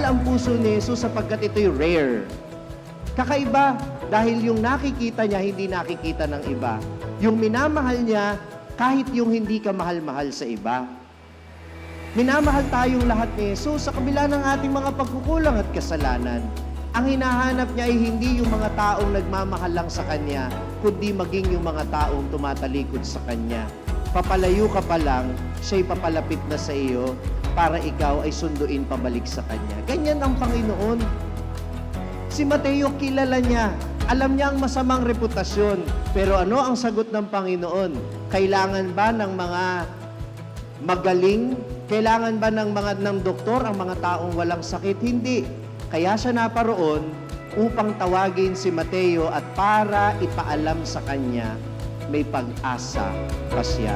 mahal ang puso ni Jesus sapagkat ito'y rare. Kakaiba dahil yung nakikita niya, hindi nakikita ng iba. Yung minamahal niya, kahit yung hindi ka mahal-mahal sa iba. Minamahal tayong lahat ni Jesus sa kabila ng ating mga pagkukulang at kasalanan. Ang hinahanap niya ay hindi yung mga taong nagmamahal lang sa Kanya, kundi maging yung mga taong tumatalikod sa Kanya. Papalayo ka pa lang, siya'y papalapit na sa iyo para ikaw ay sunduin pabalik sa Kanya. Ganyan ang Panginoon. Si Mateo, kilala niya. Alam niya ang masamang reputasyon. Pero ano ang sagot ng Panginoon? Kailangan ba ng mga magaling? Kailangan ba ng doktor ang mga taong walang sakit? Hindi. Kaya siya naparoon upang tawagin si Mateo at para ipaalam sa kanya, may pag-asa pa siya.